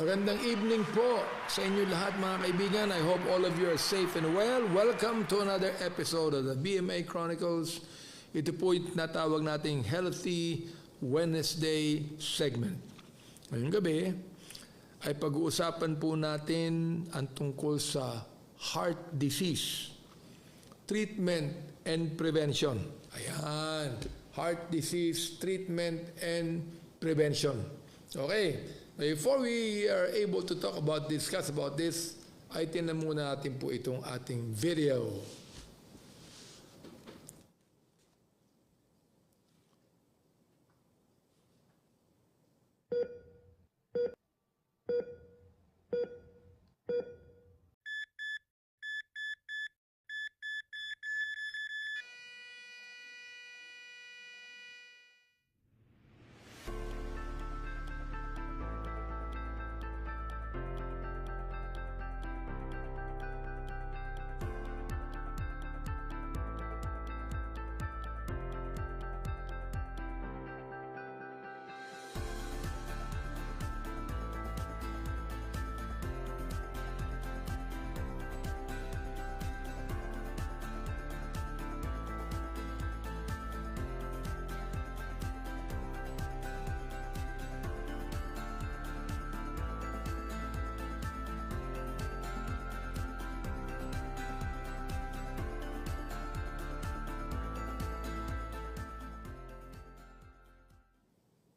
Magandang evening po sa inyo lahat mga kaibigan. I hope all of you are safe and well. Welcome to another episode of the BMA Chronicles. Ito po yung natawag nating Healthy Wednesday segment. Ngayong gabi ay pag-uusapan po natin ang tungkol sa heart disease, treatment and prevention. Ayan, heart disease, treatment and prevention. Okay. Before we are able to discuss about this, ay tinan muna natin po itong ating video.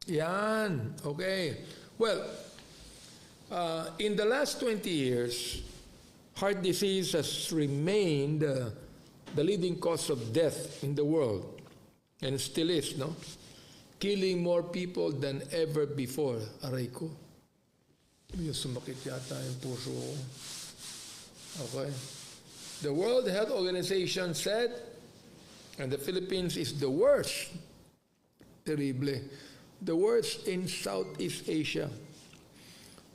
Yan. Okay. Well, in the last 20 years, heart disease has remained the leading cause of death in the world. And still is, no? Killing more people than ever before. Aray ko. Yung sumakit yata yung puso ko. Okay. The World Health Organization said, and the Philippines is the worst. Terrible. The worst in Southeast Asia.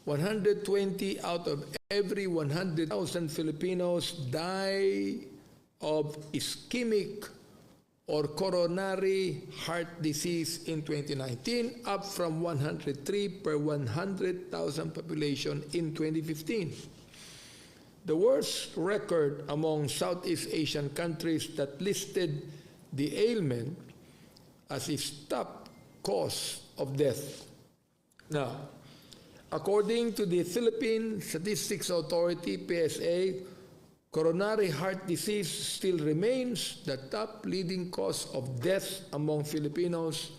120 out of every 100,000 Filipinos die of ischemic or coronary heart disease in 2019, up from 103 per 100,000 population in 2015. The worst record among Southeast Asian countries that listed the ailment as its top cause of death. Now, according to the Philippine Statistics Authority, PSA, coronary heart disease still remains the top leading cause of death among Filipinos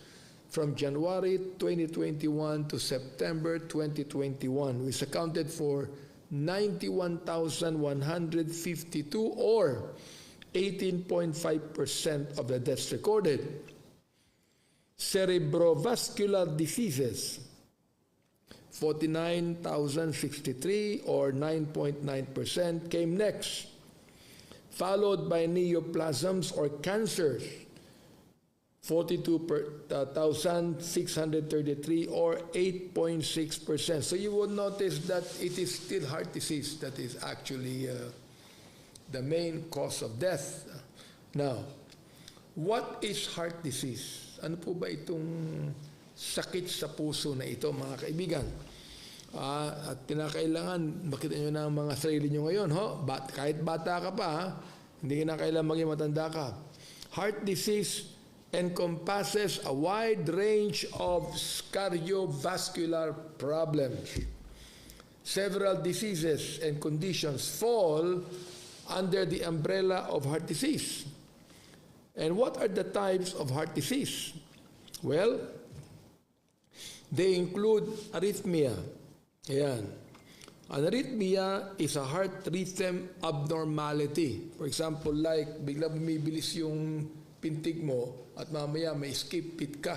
from January 2021 to September 2021, which accounted for 91,152 or 18.5% of the deaths recorded. Cerebrovascular diseases, 49,063 or 9.9% came next, followed by neoplasms or cancers, 42,633 or 8.6%. So you will notice that it is still heart disease that is actually the main cause of death. Now, what is heart disease? Ano po ba itong sakit sa puso na ito, mga kaibigan? At kinakailangan, makita nyo na ang mga sarili nyo ngayon, kahit bata ka pa, hindi na kailangan maging matanda ka. Heart disease encompasses a wide range of cardiovascular problems. Several diseases and conditions fall under the umbrella of heart disease. And what are the types of heart disease? Well, they include arrhythmia. Ayan. An arrhythmia is a heart rhythm abnormality. For example, like bigla bumibilis yung pintig mo at mamaya may skip beat ka.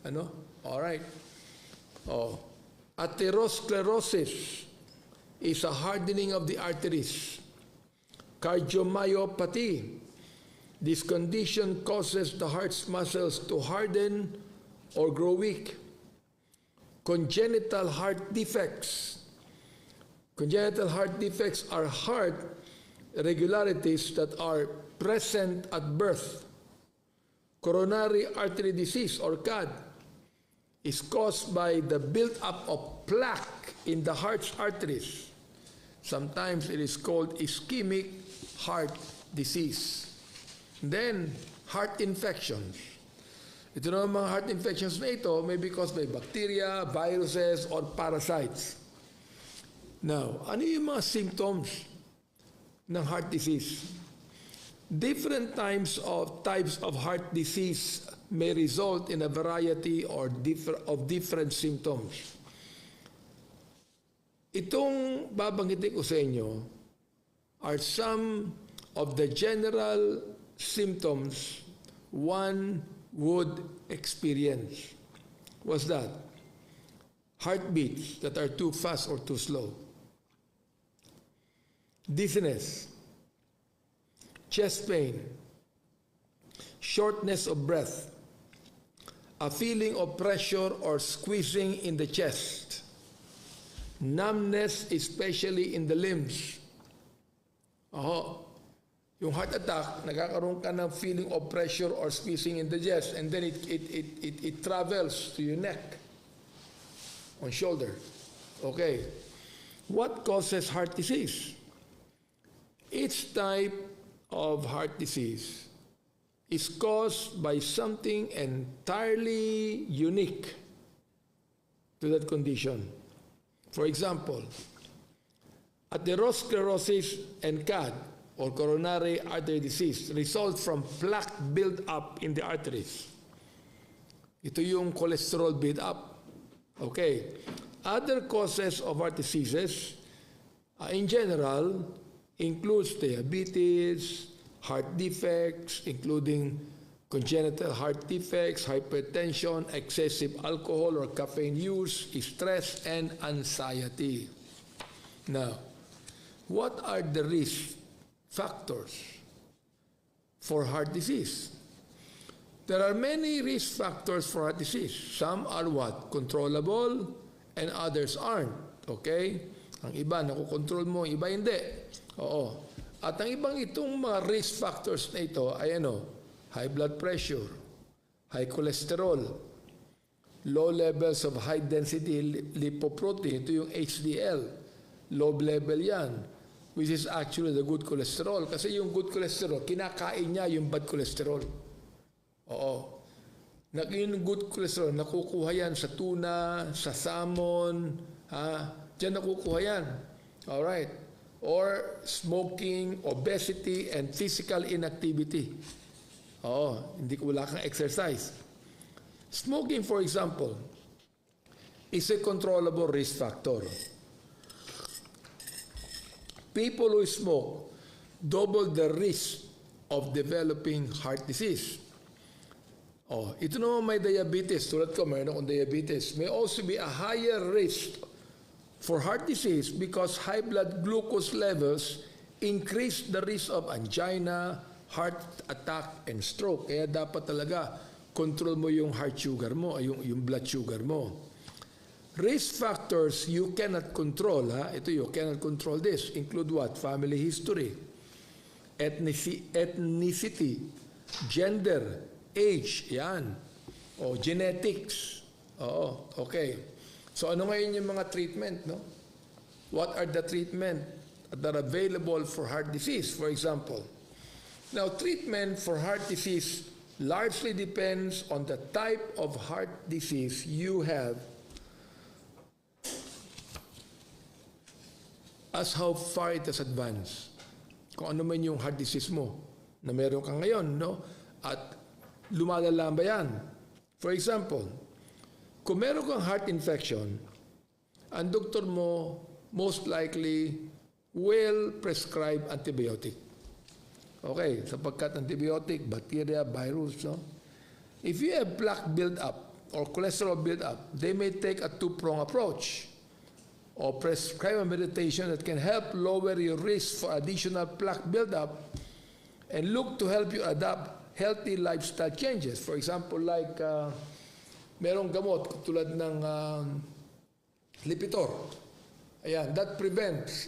Ano? Alright. Atherosclerosis is a hardening of the arteries. Cardiomyopathy. This condition causes the heart's muscles to harden or grow weak. Congenital heart defects. Congenital heart defects are heart irregularities that are present at birth. Coronary artery disease or CAD is caused by the buildup of plaque in the heart's arteries. Sometimes it is called ischemic heart disease. Then, heart infections. Ito na mga heart infections na ito may be caused by bacteria, viruses, or parasites. Now, ano yung mga symptoms ng heart disease? Different types of heart disease may result in a variety of different symptoms. Itong babanggitin ko sa inyo are some of the general symptoms one would experience. What's that? Heartbeats that are too fast or too slow. Dizziness. Chest pain. Shortness of breath. A feeling of pressure or squeezing in the chest. Numbness, especially in the limbs. Yung heart attack, nagkakaroon ka ng feeling of pressure or squeezing in the chest, and then it travels to your neck, on shoulder. Okay. What causes heart disease? Each type of heart disease is caused by something entirely unique to that condition. For example, atherosclerosis and CAD, or coronary artery disease, result from plaque build-up in the arteries. Ito yung cholesterol build-up. Okay. Other causes of heart diseases, in general, includes diabetes, heart defects, including congenital heart defects, hypertension, excessive alcohol or caffeine use, stress, and anxiety. Now, what are the risk factors for heart disease? There are many risk factors for heart disease. Some are what? Controllable, and others aren't. Okay? Ang iba, nakukontrol mo, iba hindi. Oo. At ang ibang itong mga risk factors na ito ay high blood pressure, high cholesterol, low levels of high-density lipoprotein, ito yung HDL, low level yan, which is actually the good cholesterol. Kasi yung good cholesterol, kinakain niya yung bad cholesterol. Oo. Yung good cholesterol, nakukuha yan sa tuna, sa salmon, diyan nakukuha yan. Alright. Or smoking, obesity, and physical inactivity. Wala kang exercise. Smoking, for example, is a controllable risk factor. People who smoke double the risk of developing heart disease. Ito naman may diabetes. Tulad ko, mayroon akong diabetes. May also be a higher risk for heart disease because high blood glucose levels increase the risk of angina, heart attack, and stroke. Kaya dapat talaga control mo yung heart sugar mo, yung blood sugar mo. Risk factors you cannot control, you cannot control this. Include what? Family history, ethnicity, gender, age, yan. Genetics. Okay. So ano ngayon yung mga treatment, no? What are the treatment that are available for heart disease, for example? Now, treatment for heart disease largely depends on the type of heart disease you have as how far it has advanced. Kung ano man yung heart disease mo na meron ka ngayon, no? At lumalala ba yan? For example, kung meron kang heart infection, ang doktor mo most likely will prescribe antibiotic. Okay, sapagkat antibiotic, bacteria, virus, no? If you have plaque build-up or cholesterol build-up, they may take a two-prong approach or prescribe a medication that can help lower your risk for additional plaque build-up and look to help you adapt healthy lifestyle changes. For example, like merong gamot tulad ng Lipitor. Ayan, that prevents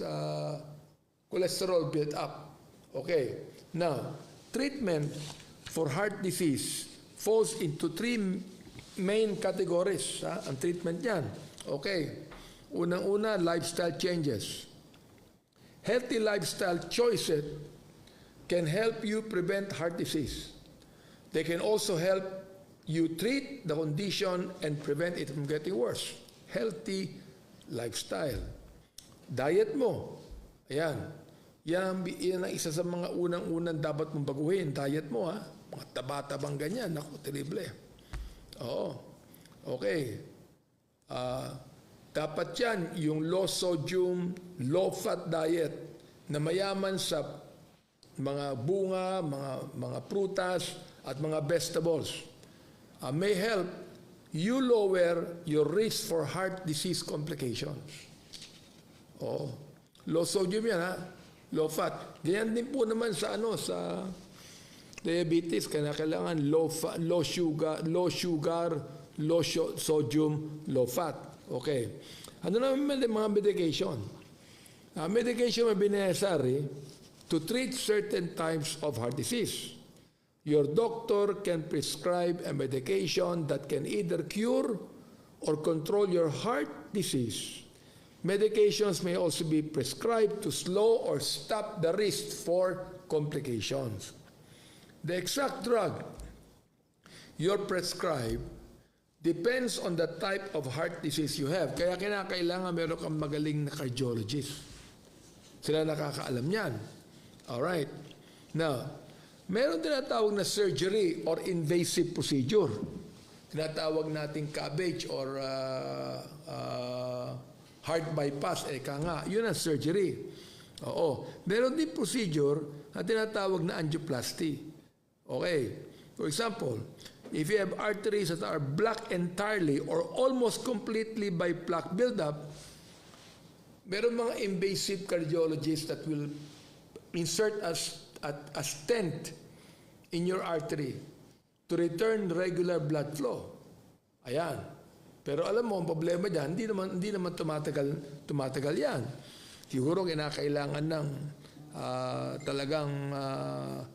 cholesterol build-up. Okay. Now, treatment for heart disease falls into three main categories, ang treatment niyan. Okay. Unang-una, lifestyle changes. Healthy lifestyle choices can help you prevent heart disease. They can also help you treat the condition and prevent it from getting worse. Healthy lifestyle. Diet mo. Ayan. Yan ang isa sa mga unang-unang dapat mong baguhin. Diet mo, ha? Mga taba-tabang ganyan. Naku, terrible. Oo. Okay. Dapat yan, yung low sodium, low fat diet na mayaman sa mga bunga, mga prutas, at mga vegetables. May help you lower your risk for heart disease complications. Oh, low sodium yan, ha? Low fat. Ganyan din po naman sa sa diabetes, kailangan low sugar, low sodium, low fat. Okay. Ano naman mga medication? Medication may necessary to treat certain types of heart disease. Your doctor can prescribe a medication that can either cure or control your heart disease. Medications may also be prescribed to slow or stop the risk for complications. The exact drug you're prescribed depends on the type of heart disease you have. Kaya kinakailangan meron kang magaling na cardiologist. Sila nakakaalam yan. Alright. Now, meron tinatawag na surgery or invasive procedure. Tinatawag nating CABG or heart bypass. Eka nga, yun ang surgery. Oo. Meron din procedure na tinatawag na angioplasty. Okay. For example, if you have arteries that are blocked entirely or almost completely by plaque buildup, meron mga invasive cardiologists that will insert a stent in your artery to return regular blood flow. Ayan. Pero alam mo, ang problema dyan, hindi naman tumatagal yan. Siguro kinakailangan ng talagang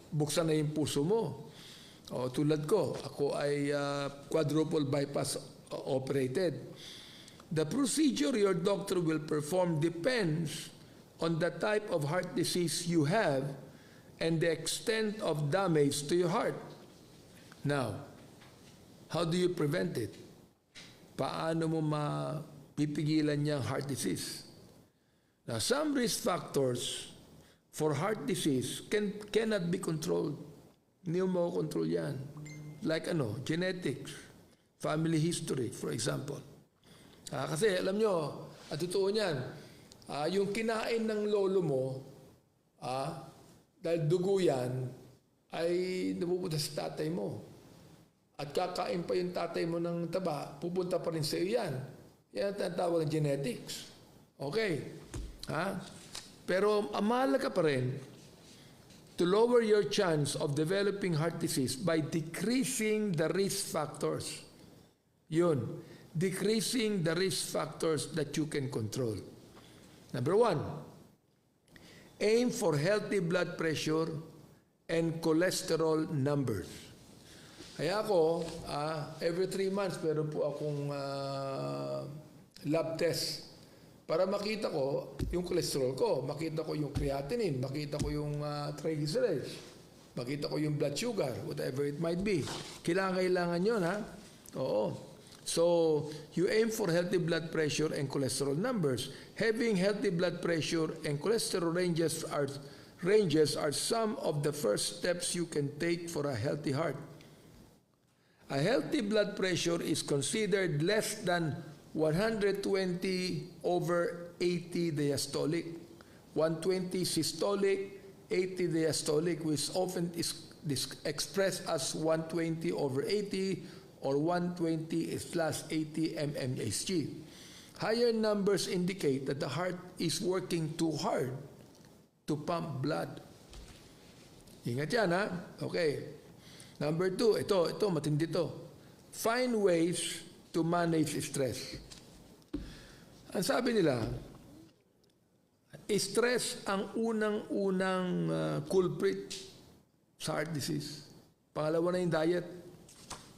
buksan na yung puso mo. O, tulad ko, ako ay quadruple bypass operated. The procedure your doctor will perform depends on the type of heart disease you have and the extent of damage to your heart. Now, how do you prevent it? Paano mo mapipigilan niyang heart disease? Now, some risk factors for heart disease cannot be controlled. Hindi mo control yan. Like genetics, family history, for example. Kasi alam nyo, at totoo niyan, yung kinain ng lolo mo, dahil dugo yan, ay napupunta sa tatay mo. At kakain pa yung tatay mo ng taba, pupunta pa rin sa iyo yan. Yan ang tinatawag ng genetics. Okay. Pero mahalaga pa rin to lower your chance of developing heart disease by decreasing the risk factors. Yun. Decreasing the risk factors that you can control. Number 1, aim for healthy blood pressure and cholesterol numbers. Kaya ako, every 3 months, meron po akong lab test para makita ko yung cholesterol ko, makita ko yung creatinine, makita ko yung triglycerides, makita ko yung blood sugar, whatever it might be. Kailangan yun, ha? Oo. So, you aim for healthy blood pressure and cholesterol numbers. Having healthy blood pressure and cholesterol ranges are some of the first steps you can take for a healthy heart. A healthy blood pressure is considered less than 120/80 diastolic, 120 systolic, 80 diastolic, which often is expressed as 120/80 or 120/80 mmHg. Higher numbers indicate that the heart is working too hard to pump blood. Ingat yan, ha? Okay. Number 2, ito matindi to. Find ways to manage stress. Ang sabi nila, stress ang unang culprit sa heart disease. Pangalawa na yung diet.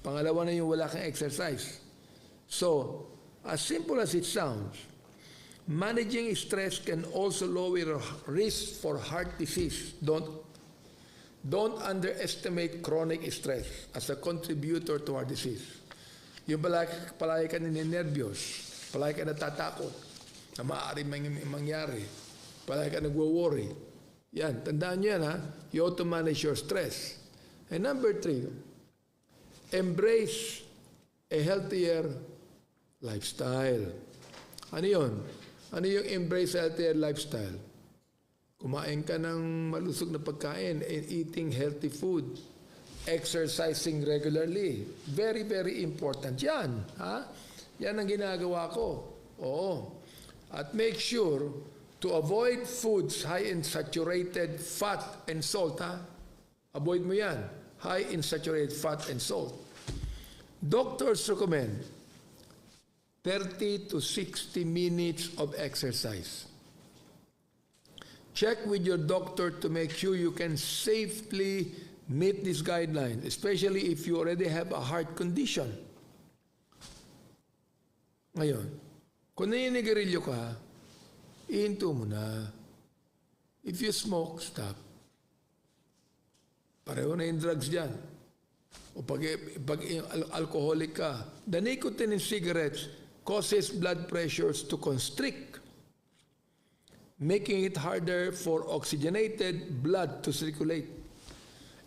Pangalawa na yung wala kang exercise. So, as simple as it sounds, managing stress can also lower risk for heart disease. Don't underestimate chronic stress as a contributor to heart disease. Yung palagi ka ninenervyos, palagi ka natatakot na maaari mangyari, palagi ka nagwo-worry. Yan, tandaan nyo yan ha. You ought to manage your stress. And number 3, embrace a healthier lifestyle. Ano yun? Ano yung embrace a healthier lifestyle? Kumain ka ng malusog na pagkain and eating healthy food. Exercising regularly. Very, very important yan. Ha? Yan ang ginagawa ko. Oo. At make sure to avoid foods high in saturated fat and salt. Ha? Avoid mo yan. High in saturated fat and salt. Doctors recommend 30 to 60 minutes of exercise. Check with your doctor to make sure you can safely meet this guideline, especially if you already have a heart condition. Ngayon, kung naninigarilyo ka, ihinto mo na. If you smoke, stop. Pareho na yung drugs dyan. O pag alcoholic ka, the nicotine in cigarettes causes blood pressures to constrict, making it harder for oxygenated blood to circulate.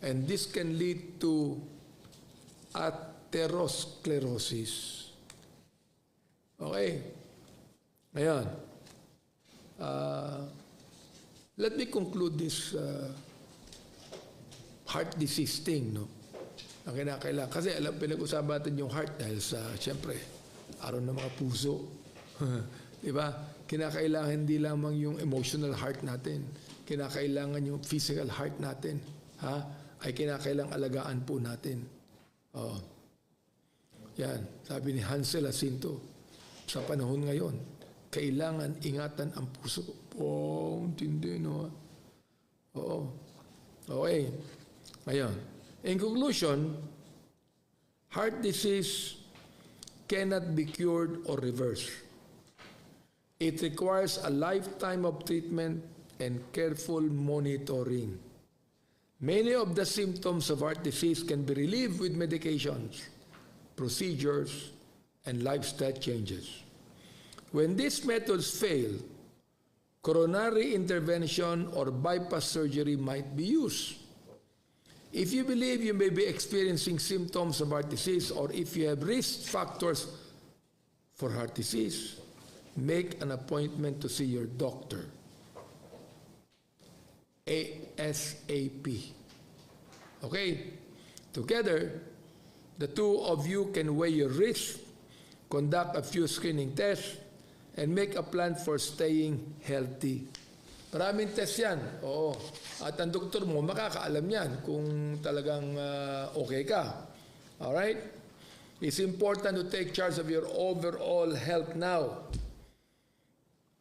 And this can lead to atherosclerosis. Okay? Ayan. Let me conclude this heart disease thing, no? Ang kinakailangan. Kasi alam, pinag-usapan natin yung heart dahil sa, siyempre, araw ng mga puso. Diba? Kinakailangan hindi lamang yung emotional heart natin. Kinakailangan yung physical heart natin. Ha? Ay kinakailangang alagaan po natin. Oh. Yan. Sabi ni Hansel Jacinto, sa panahon ngayon, kailangan ingatan ang puso. Oh, tindi, no? Oo. Okay. Ngayon. In conclusion, heart disease cannot be cured or reversed. It requires a lifetime of treatment and careful monitoring. Many of the symptoms of heart disease can be relieved with medications, procedures, and lifestyle changes. When these methods fail, coronary intervention or bypass surgery might be used. If you believe you may be experiencing symptoms of heart disease or if you have risk factors for heart disease, make an appointment to see your doctor ASAP. Okay? Together, the two of you can weigh your risk, conduct a few screening tests, and make a plan for staying healthy. Maraming test yan. Oo. At ang doktor mo, makakaalam yan kung talagang okay ka. Alright? It's important to take charge of your overall health now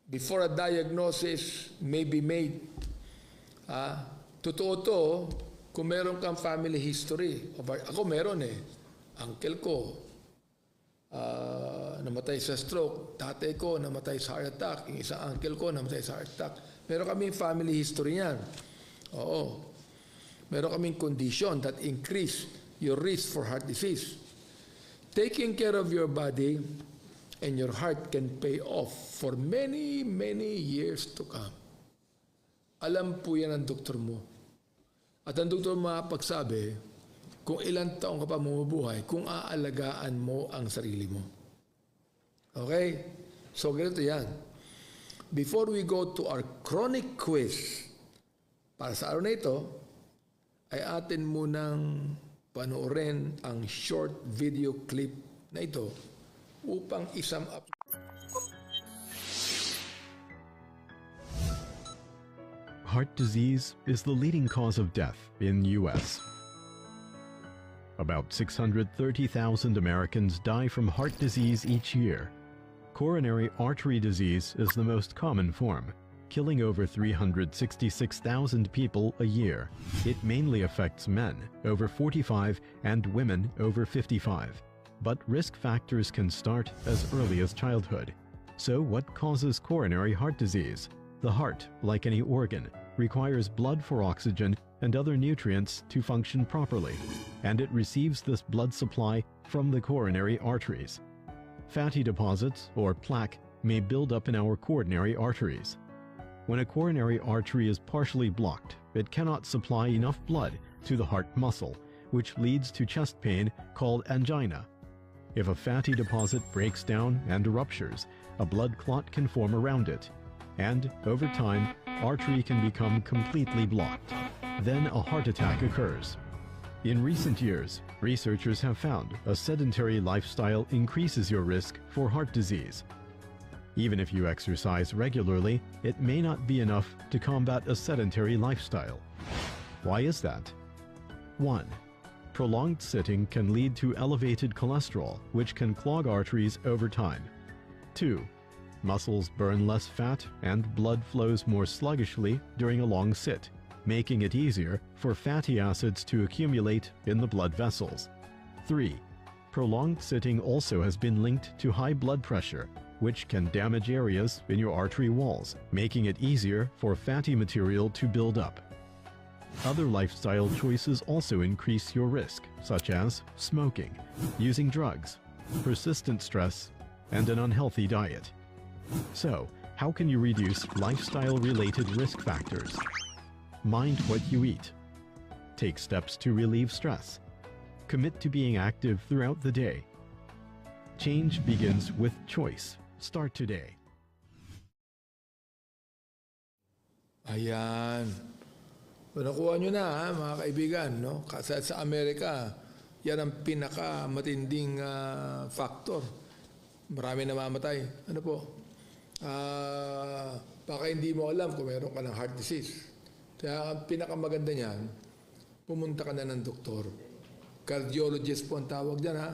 before a diagnosis may be made. Totoo to, kung meron kang family history. Ako meron eh. Uncle ko, namatay sa stroke. Tatay ko, namatay sa heart attack. Yung isang uncle ko, namatay sa heart attack. Meron kaming family history yan. Oo. Meron kaming condition that increase your risk for heart disease. Taking care of your body and your heart can pay off for many, many years to come. Alam po yan ang doktor mo. At ang doktor makapagsabi kung ilang taong ka pa mamubuhay kung aalagaan mo ang sarili mo. Okay? So, ganito yan. Before we go to our chronic quiz, para sa araw na ito, ay atin munang panoorin ang short video clip na ito upang isum up. Heart disease is the leading cause of death in U.S. About 630,000 Americans die from heart disease each year. Coronary artery disease is the most common form, killing over 366,000 people a year. It mainly affects men over 45 and women over 55. But risk factors can start as early as childhood. So what causes coronary heart disease? The heart, like any organ, requires blood for oxygen and other nutrients to function properly, and it receives this blood supply from the coronary arteries. Fatty deposits, or plaque, may build up in our coronary arteries. When a coronary artery is partially blocked, it cannot supply enough blood to the heart muscle, which leads to chest pain called angina. If a fatty deposit breaks down and ruptures, a blood clot can form around it, and over time, artery can become completely blocked. Then a heart attack occurs. In recent years, researchers have found a sedentary lifestyle increases your risk for heart disease. Even if you exercise regularly, it may not be enough to combat a sedentary lifestyle. Why is that? 1. Prolonged sitting can lead to elevated cholesterol, which can clog arteries over time. 2. Muscles burn less fat and blood flows more sluggishly during a long sit, making it easier for fatty acids to accumulate in the blood vessels. 3. Prolonged sitting also has been linked to high blood pressure, which can damage areas in your artery walls, making it easier for fatty material to build up. Other lifestyle choices also increase your risk, such as smoking, using drugs, persistent stress, and an unhealthy diet. So, how can you reduce lifestyle-related risk factors? Mind what you eat. Take steps to relieve stress. Commit to being active throughout the day. Change begins with choice. Start today. Ayan. Nakuha nyo na, ha, mga kaibigan. No? Kasi sa Amerika, yan ang pinakamatinding factor. Marami namamatay. Ano po? Baka hindi mo alam kung meron ka ng heart disease. Kaya ang pinakamaganda niyan, pumunta ka na ng doktor. Cardiologist po ang tawag dyan, ha?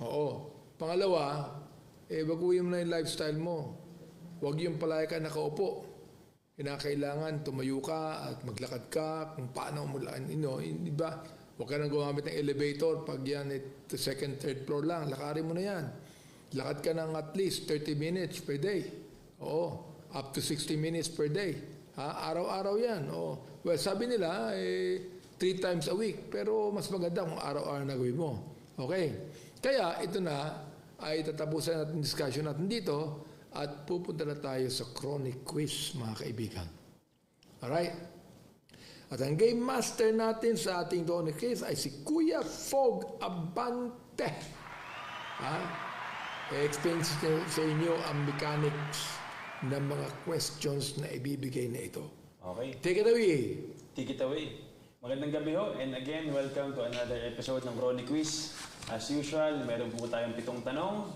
Oo. Pangalawa, baguhin mo na yung lifestyle mo. Huwag yung palagi ka nakaupo. Kinakailangan tumayo ka at maglakad ka kung paano mo lang, diba? Huwag ka nang gumamit ng elevator pag yan to second, third floor lang. Lakarin mo na yan. Lakad ka ng at least 30 minutes per day. Oo. Up to 60 minutes per day. Ha? Araw-araw yan. Oo. Well, sabi nila, 3 times a week. Pero mas maganda kung araw-araw na gawin mo. Okay. Kaya ito na ay tatapusan natin discussion natin dito at pupunta na tayo sa chronic quiz, mga kaibigan. Alright? At ang game master natin sa ating chronic quiz ay si Kuya Fog Abante. Ha? I-explain sa inyo ang mechanics ng mga questions na ibibigay na ito. Okay. Take it away. Take it away. Magandang gabi ho. And again, welcome to another episode ng Chronic Quiz. As usual, meron po tayong 7 tanong.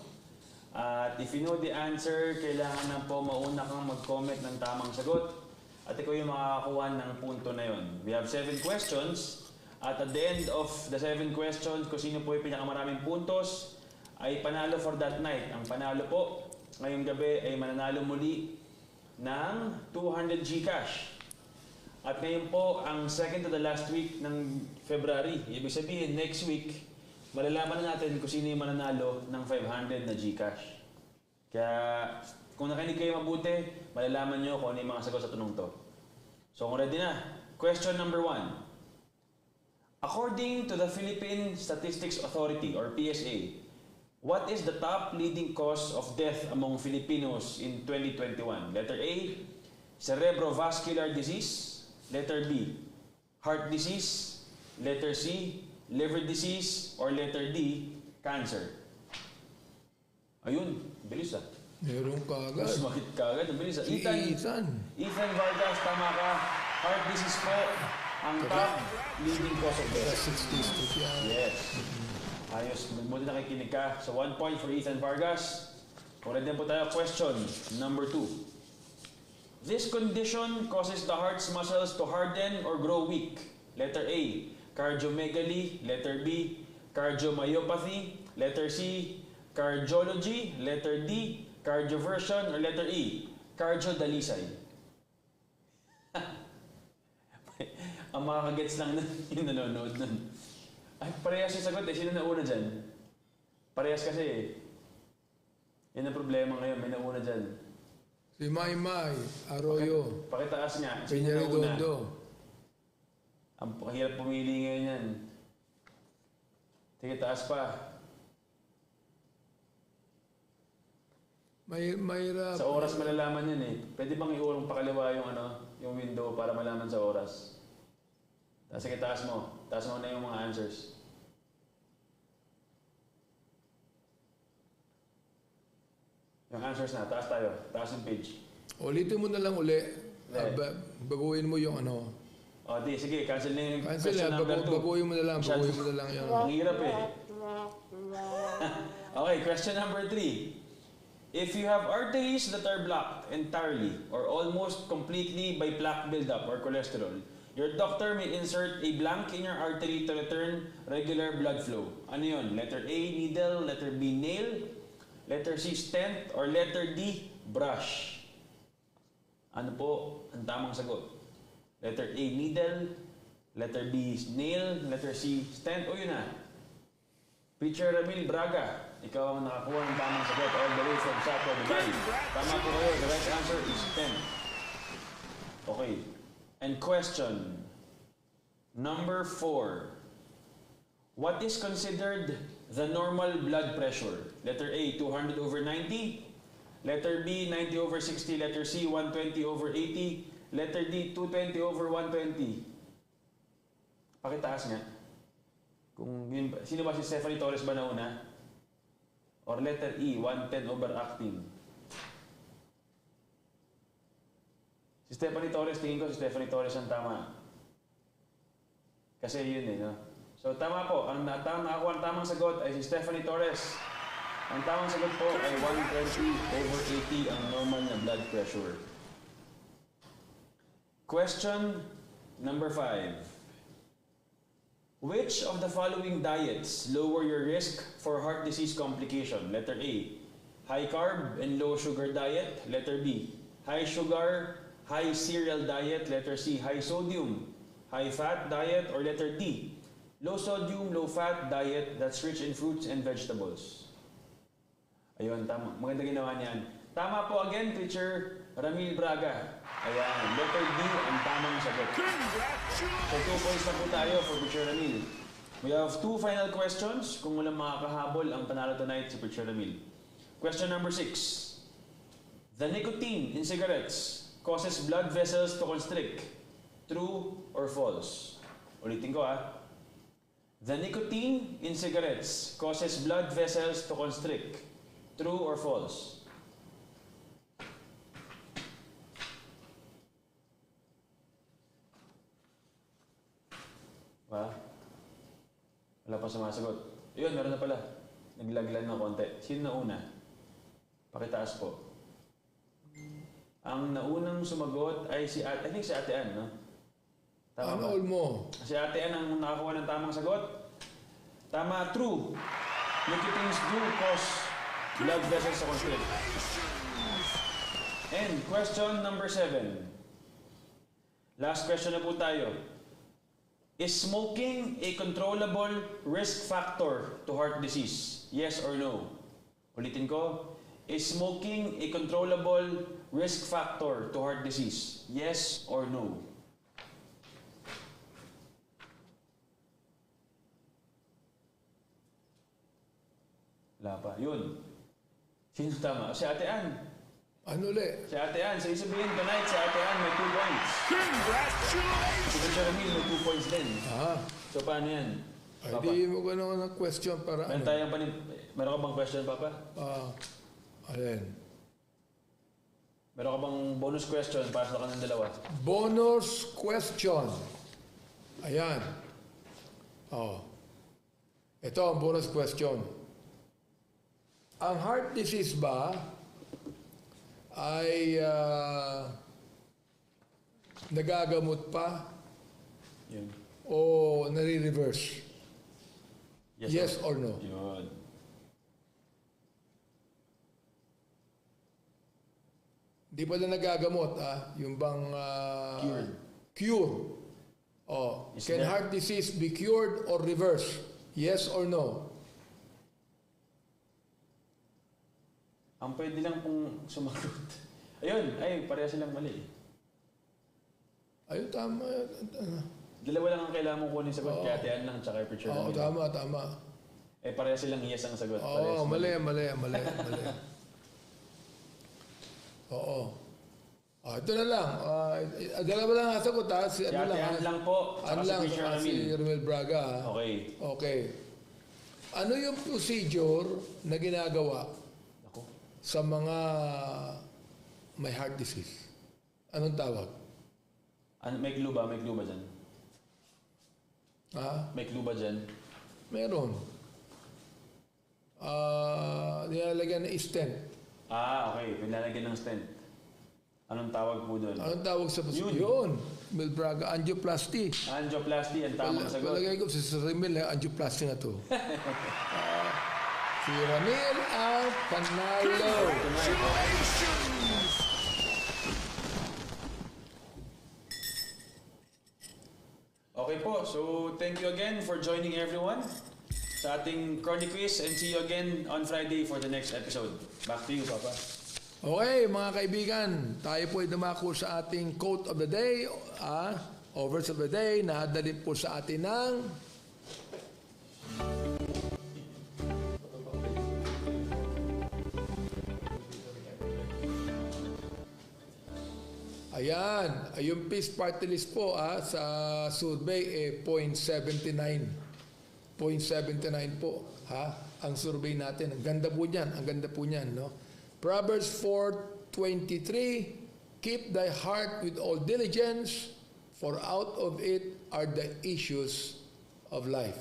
At if you know the answer, kailangan na po mauna kang mag-comment ng tamang sagot. At ikaw yung makakakuha ng punto na yon. We have 7 questions. At the end of the 7 questions, kung sino po yung pinakamaraming puntos, ay panalo for that night. Ang panalo po ngayong gabi ay mananalo muli ng 200 GCash. At ngayon po, ang second to the last week ng February. Ibig sabihin, next week, malalaman natin kung sino yung mananalo ng 500 na GCash. Kaya, kung nakinig kayo mabuti, malalaman nyo kung ano yung mga sagot sa tanong to. So, kung ready na, question number 1. According to the Philippine Statistics Authority, or PSA, what is the top leading cause of death among Filipinos in 2021? Letter A, cerebrovascular disease. Letter B, heart disease. Letter C, liver disease. Or letter D, cancer. Ayun, bilis ah. Meron ka agad. Sumakit ka agad, bilis ah. Si Ethan. Ethan Vargas, tama ka. Heart disease po ang top leading cause of death. 60 days yan. Yes. Ayos, buti nakikinig ka. So 1 point for Ethan Vargas. Kung ready po tayo, question number 2. This condition causes the heart's muscles to harden or grow weak. Letter A, cardiomegaly. Letter B, cardiomyopathy. Letter C, cardiology. Letter D, cardioversion. Or letter E, cardiodalisay. Ang makakagets lang nun, yung nanonood nun. Ay, parehas yung sagot eh. Sino nauna dyan? Parehas kasi eh. Yan ang problema ngayon, may nauna dyan. Si Maymay Arroyo. Pakitaas niya. Sino Peña nauna? Redondo. Ang hirap pumili ngayon yan. Sige, taas pa. Mayra. Sa oras malalaman yan eh. Pwede bang iulong pakaliwa yung yung window para malaman sa oras? Sige, taas mo. Taas mo na yung mga answers. Yung answers na. Taas tayo. Taas yung page. Ulitin mo na lang uli. Baguhin mo yung O, di. Sige, cancel na yung Cancel question na. number 2. Baguhin mo na lang. Baguhin mo na lang yung... Ang hirap eh. Okay, question number 3. If you have arteries that are blocked entirely or almost completely by plaque buildup or cholesterol, your doctor may insert a blank in your artery to return regular blood flow. Ano yun? Letter A, needle. Letter B, nail. Letter C, stent. Or letter D, brush. Ano po ang tamang sagot? Letter A, needle. Letter B, nail. Letter C, stent. O yun na. Preacher Ramil Braga, ikaw ang nakakuha ng tamang sagot all the way from Sapo, Dubai. Tama po kayo. The right answer is stent. Okay. And question number 4. What is considered the normal blood pressure? Letter A, 200 over 90. Letter B, 90 over 60. Letter C, 120 over 80. Letter D, 220 over 120. Pakitaas nga. Kung yun, sino ba si Stephanie Torres ba nauna? Or letter E, 110 over acting. Si Stephanie Torres, tingin ko si Stephanie Torres ang tama. Kasi yun eh, no? So tama po, ang nakakuha ng tamang sagot ay si Stephanie Torres. Ang tamang sagot po ay 120 over 80 ang normal na blood pressure. Question number 5. Which of the following diets lower your risk for heart disease complication? Letter A, high carb and low sugar diet. Letter B, high sugar, high cereal diet. Letter C, high sodium, high fat diet. Or letter D, low sodium, low fat diet that's rich in fruits and vegetables. Ayun, tama. Maganda ginawa niyan. Tama po again, Teacher Ramil Braga. Ayan, letter D ang tamang sagot. So 2 points na po tayo for Teacher Ramil. We have 2 final questions. Kung walang makakahabol, ang panalo tonight si Teacher Ramil. Question number 6. The nicotine in cigarettes causes blood vessels to constrict. True or false? Ulitin ko ah. The nicotine in cigarettes causes blood vessels to constrict. True or false? Wala pa sumasagot. Yun, meron na pala. Naglaglan ng konti. Sino nauna? Pakitaas po. Ang naunang sumagot ay si Ate, I think si Ate Ann, no? Tama ba? Ano mo? Si Ate Ann ang nakakuha ng tamang sagot. Tama, true. Nicotines do cause blood vessels to constrict. And question number 7. Last question na po tayo. Is smoking a controllable risk factor to heart disease? Yes or no? Ulitin ko. Is smoking a controllable risk factor to heart disease? Yes or no? Wala pa. Yun. Sino tama? Si Ate Ann. Ano ulit? Si Ate Ann. So, sabihin tonight, si Ate Ann may 2 points. Congratulations! Si Teacher Ramil may 2 points din. So, paano yan? Ay, Papa? di mo gano'n ng question para Meron ka bang question, Papa? Alin? Meron ka bang bonus question para sa kanang dalawa? Bonus question. Ayan. Ito ang bonus question. Ang heart disease ba ay nagagamot pa Yun. o nare-reverse? Yes or no? Yun. Di ba na nagagamot, yung bang... Cured. Cure. Oh, Is can there- heart disease be cured or reversed? Yes or no? Ang pwede lang pong sumagot. Ayun, pareha silang mali. Ayun, tama. Dalawa lang ang kailangan mong kunin sagot. Kaya Ate Ann lang, tsaka kay Preacher Oo, Ramil. tama. Pareha silang yes ang sagot. Oo, Parehas mali. Oo. Ito na lang. Dalawa lang ang sagot, ha? Si Ate Ann lang po, Ano tsaka si lang, Preacher saka si Ramil. Romel Braga, ha? Okay. Okay. Ano yung procedure na ginagawa Ako. sa mga may heart disease? Anong tawag? May clue ba? May clue ba dyan? Ha? May clue ba dyan? Meron. Nilalagyan ng stent. Okay. Pinalagyan ng stent. Anong tawag po doon? Anong tawag sa Yun. yun? Mel Braga, angioplasty. Angioplasty, ang tamang sagot. Palagay ko sa Ramil, angioplasty na to. Si Ramil ang panalo. Okay po, so thank you again for joining everyone sa ating Chronic Quiz and see you again on Friday for the next episode. Back to you, Papa. Okay, mga kaibigan, tayo po ay dumako sa ating quote of the day, o verse of the day, na hadalin po sa atin ng Ayan, yung peace party list po sa survey 0.79. 0.79 po ang survey natin. Ang ganda po niyan, no? Proverbs 4:23, keep thy heart with all diligence, for out of it are the issues of life.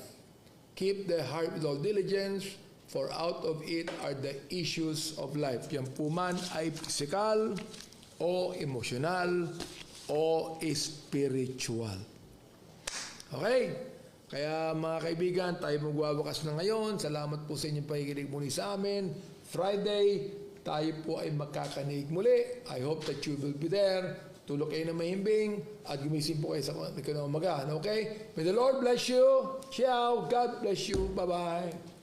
Keep thy heart with all diligence, for out of it are the issues of life. Yan po man ay physical, o emosyonal, o spiritual. Okay? Kaya mga kaibigan, tayo magwawakas na ngayon. Salamat po sa inyong pakikinig muli sa amin. Friday, tayo po ay magkakanig muli. I hope that you will be there. Tulog kayo na mahimbing at gumising po kayo sa umaga. Okay? May the Lord bless you. Ciao. God bless you. Bye-bye.